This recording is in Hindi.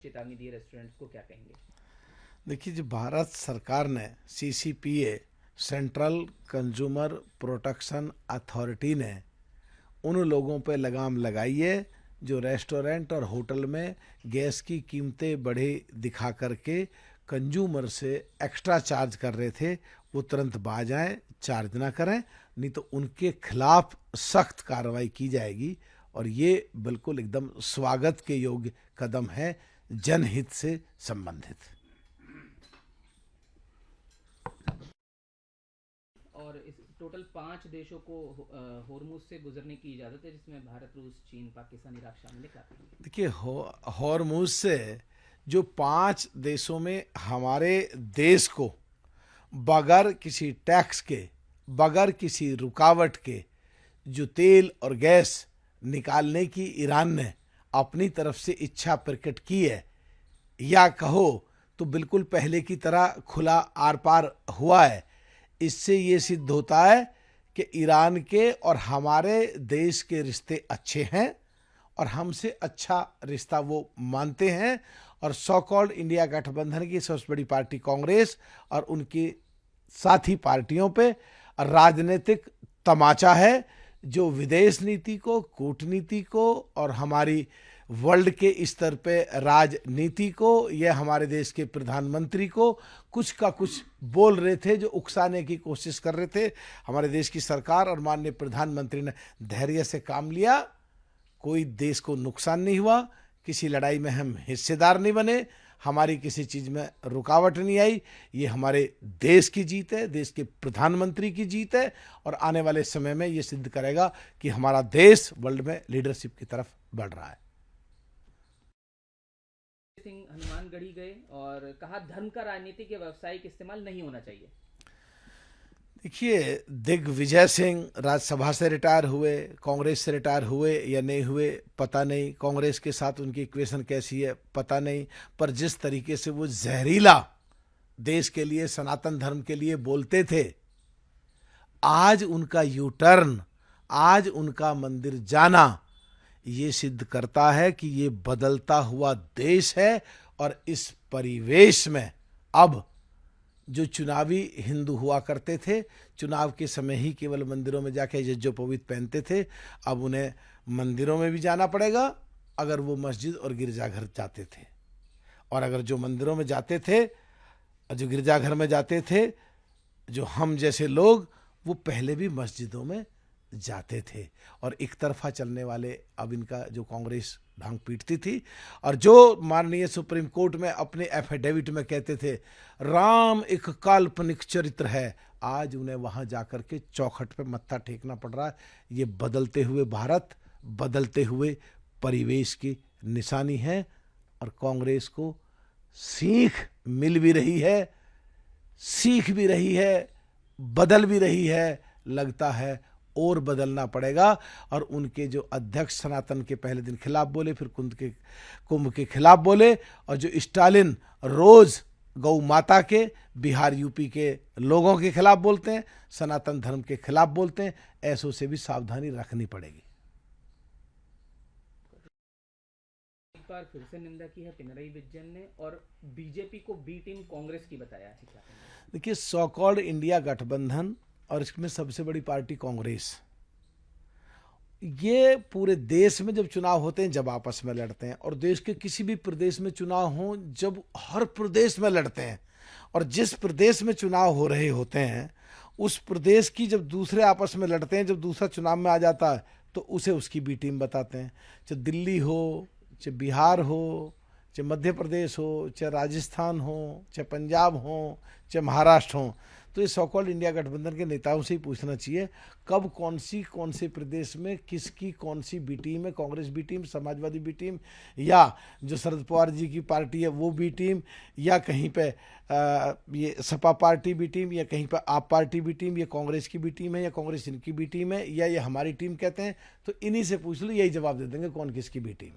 चेतावनी दी है रेस्टोरेंट्स को, क्या कहेंगे? देखिए, जो भारत सरकार ने CCPA, central consumer protection authority ने उन लोगों पे लगाम लगाई है जो रेस्टोरेंट और होटल में गैस की कीमतें बढ़े दिखा करके कंज्यूमर से एक्स्ट्रा चार्ज कर रहे थे। वो तुरंत बाज आए, चार्ज ना करें, नहीं तो उनके खिलाफ सख्त कार्रवाई की जाएगी। और ये बिल्कुल एकदम स्वागत के योग्य कदम है, जनहित से संबंधित। और इस टोटल 5 देशों को होर्मुज से गुजरने की इजाज़त है, जिसमें भारत, रूस, चीन, पाकिस्तान, इराक शामिल है, क्या कहेंगे? देखिए, हॉर्मुज से जो 5 देशों में हमारे देश को बगैर किसी टैक्स के, बगैर किसी रुकावट के जो तेल और गैस निकालने की ईरान ने अपनी तरफ से इच्छा प्रकट की है, या कहो तो बिल्कुल पहले की तरह खुला आर पार हुआ है। इससे ये सिद्ध होता है कि ईरान के और हमारे देश के रिश्ते अच्छे हैं और हमसे अच्छा रिश्ता वो मानते हैं। और सो कॉल्ड इंडिया गठबंधन की सबसे बड़ी पार्टी कांग्रेस और उनकी साथी पार्टियों पे राजनीतिक तमाचा है, जो विदेश नीति को, कूटनीति को और हमारी वर्ल्ड के स्तर पे राजनीति को, यह हमारे देश के प्रधानमंत्री को कुछ का कुछ बोल रहे थे, जो उकसाने की कोशिश कर रहे थे। हमारे देश की सरकार और माननीय प्रधानमंत्री ने धैर्य से काम लिया, कोई देश को नुकसान नहीं हुआ, किसी लड़ाई में हम हिस्सेदार नहीं बने, हमारी किसी चीज में रुकावट नहीं आई। ये हमारे देश की जीत है, देश के प्रधानमंत्री की जीत है, और आने वाले समय में ये सिद्ध करेगा कि हमारा देश वर्ल्ड में लीडरशिप की तरफ बढ़ रहा है। सिंह हनुमानगढ़ी गए और कहा धर्म का राजनीति के व्यावसायिक इस्तेमाल नहीं होना चाहिए। देखिए, दिग्विजय सिंह राज्यसभा से रिटायर हुए, कांग्रेस से रिटायर हुए या नहीं हुए पता नहीं, कांग्रेस के साथ उनकी इक्वेशन कैसी है पता नहीं, पर जिस तरीके से वो जहरीला देश के लिए, सनातन धर्म के लिए बोलते थे, आज उनका यू टर्न, आज उनका मंदिर जाना ये सिद्ध करता है कि ये बदलता हुआ देश है। और इस परिवेश में अब जो चुनावी हिंदू हुआ करते थे, चुनाव के समय ही केवल मंदिरों में जाके यज्ञोपवीत पहनते थे, अब उन्हें मंदिरों में भी जाना पड़ेगा अगर वो मस्जिद और गिरजाघर जाते थे। और अगर जो मंदिरों में जाते थे, जो गिरजाघर में जाते थे, जो हम जैसे लोग, वो पहले भी मस्जिदों में जाते थे। और एक तरफा चलने वाले अब इनका जो कांग्रेस भांग पीटती थी, और जो माननीय सुप्रीम कोर्ट में अपने एफिडेविट में कहते थे राम एक काल्पनिक चरित्र है, आज उन्हें वहां जाकर के चौखट पे मत्था टेकना पड़ रहा है। ये बदलते हुए भारत, बदलते हुए परिवेश की निशानी है। और कांग्रेस को सीख मिल भी रही है, सीख भी रही है, बदल भी रही है, लगता है और बदलना पड़ेगा। और उनके जो अध्यक्ष सनातन के पहले दिन खिलाफ बोले, फिर कुंभ के खिलाफ बोले, और जो स्टालिन रोज गौ माता के, बिहार यूपी के लोगों के खिलाफ बोलते हैं, सनातन धर्म के खिलाफ बोलते हैं, ऐसों से भी सावधानी रखनी पड़ेगी। एक बार फिर से निंदा की है पिनरई विजयन ने, और बीजेपी को बी टीम कांग्रेस की बताया है, क्या कहेंगे? देखिए, सो कॉल्ड इंडिया गठबंधन और इसमें सबसे बड़ी पार्टी कांग्रेस, ये पूरे देश में जब चुनाव होते हैं, जब आपस में लड़ते हैं, और देश के किसी भी प्रदेश में चुनाव हो, जब हर प्रदेश में लड़ते हैं, और जिस प्रदेश में चुनाव हो रहे होते हैं उस प्रदेश की जब दूसरे आपस में लड़ते हैं, जब दूसरा चुनाव में आ जाता है तो उसे उसकी बी टीम बताते हैं। चाहे दिल्ली हो, चाहे बिहार हो, चाहे मध्य प्रदेश हो, चाहे राजस्थान हो, चाहे पंजाब हो, चाहे महाराष्ट्र हो, तो ये सो कॉल्ड इंडिया गठबंधन के नेताओं से ही पूछना चाहिए कब कौन से प्रदेश में किसकी कौन सी बी टीम है। Congress B team, Samajwadi B team, या जो शरद पवार जी की पार्टी है वो बी टीम, या कहीं पे ये सपा पार्टी बी टीम, या कहीं पे आप पार्टी बी टीम, या कांग्रेस की बी टीम है, या कांग्रेस इनकी बी टीम है, या ये हमारी टीम कहते हैं। तो इन्हीं से पूछ लो, यही जवाब दे देंगे कौन किसकी बी टीम।